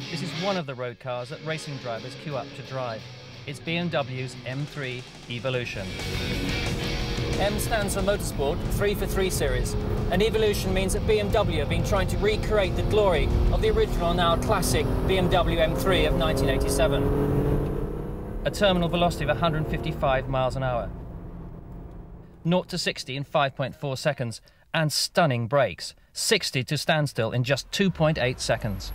This is one of the road cars that racing drivers queue up to drive. It's BMW's M3 Evolution. M stands for Motorsport, 3 for 3 series, and Evolution means that BMW have been trying to recreate the glory of the original, now classic, BMW M3 of 1987. A terminal velocity of 155 miles an hour. 0 to 60 in 5.4 seconds, and stunning brakes. 60 to standstill in just 2.8 seconds.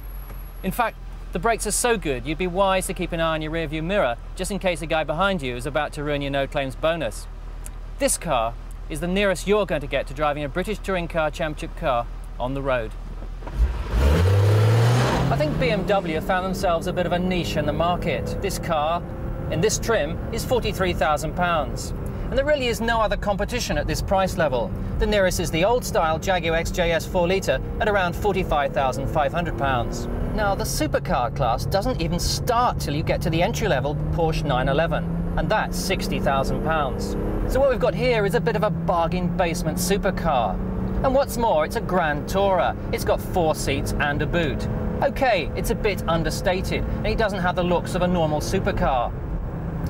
In fact, the brakes are so good, you'd be wise to keep an eye on your rearview mirror, just in case the guy behind you is about to ruin your no-claims bonus. This car is the nearest you're going to get to driving a British Touring Car Championship car on the road. I think BMW have found themselves a bit of a niche in the market. This car, in this trim, is £43,000. And there really is no other competition at this price level. The nearest is the old-style Jaguar XJS 4-litre at around £45,500. Now, the supercar class doesn't even start till you get to the entry-level Porsche 911, and that's £60,000. So what we've got here is a bit of a bargain basement supercar. And what's more, it's a Grand Tourer. It's got 4 seats and a boot. Okay, it's a bit understated, and it doesn't have the looks of a normal supercar.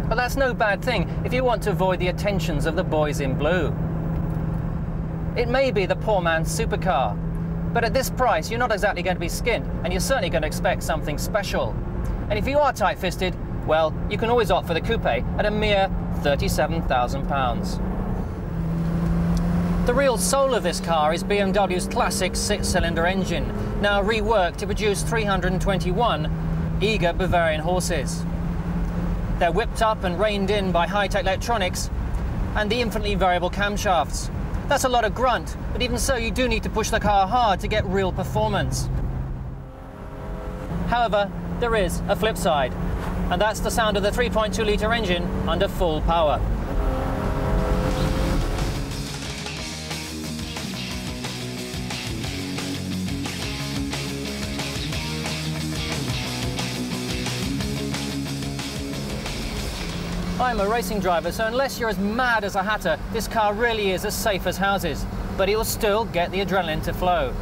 But that's no bad thing if you want to avoid the attentions of the boys in blue. It may be the poor man's supercar, but at this price you're not exactly going to be skint, and you're certainly going to expect something special. And if you are tight-fisted, well, you can always opt for the coupe at a mere £37,000. The real soul of this car is BMW's classic 6-cylinder engine, now reworked to produce 321 eager Bavarian horses. They're whipped up and reined in by high-tech electronics and the infinitely variable camshafts. That's a lot of grunt, but even so, you do need to push the car hard to get real performance. However, there is a flip side, and that's the sound of the 3.2-litre engine under full power. I'm a racing driver, so unless you're as mad as a hatter, this car really is as safe as houses, but it will still get the adrenaline to flow.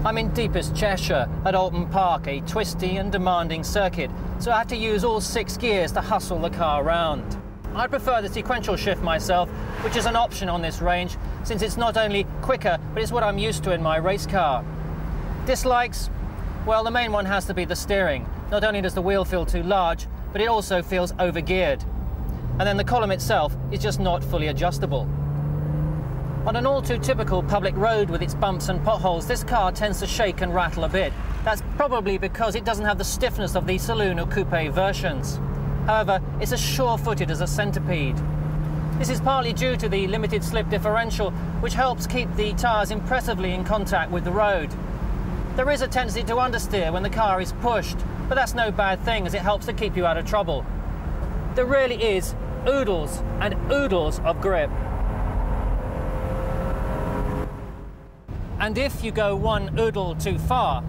I'm in deepest Cheshire at Alton Park, a twisty and demanding circuit, so I have to use all 6 gears to hustle the car around. I prefer the sequential shift myself, which is an option on this range, since it's not only quicker, but it's what I'm used to in my race car. Dislikes? Well, the main one has to be the steering. Not only does the wheel feel too large, but it also feels over-geared. And then the column itself is just not fully adjustable. On an all-too-typical public road with its bumps and potholes, this car tends to shake and rattle a bit. That's probably because it doesn't have the stiffness of the saloon or coupe versions. However, it's as sure-footed as a centipede. This is partly due to the limited slip differential, which helps keep the tyres impressively in contact with the road. There is a tendency to understeer when the car is pushed, but that's no bad thing, as it helps to keep you out of trouble. There really is oodles and oodles of grip. And if you go one oodle too far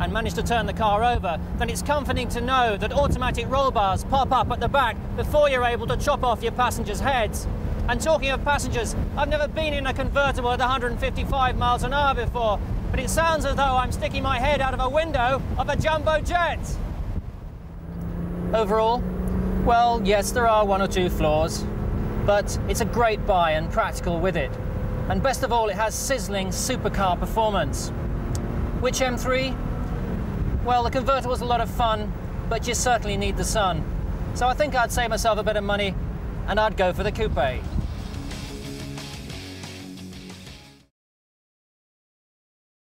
and manage to turn the car over, then it's comforting to know that automatic roll bars pop up at the back before you're able to chop off your passengers' heads. And talking of passengers, I've never been in a convertible at 155 miles an hour before, but it sounds as though I'm sticking my head out of a window of a jumbo jet. Overall, well, yes, there are 1 or 2 flaws, but it's a great buy and practical with it. And best of all, it has sizzling supercar performance. Which M3? Well, the convertible's a lot of fun, but you certainly need the sun. So I think I'd save myself a bit of money, and I'd go for the coupe.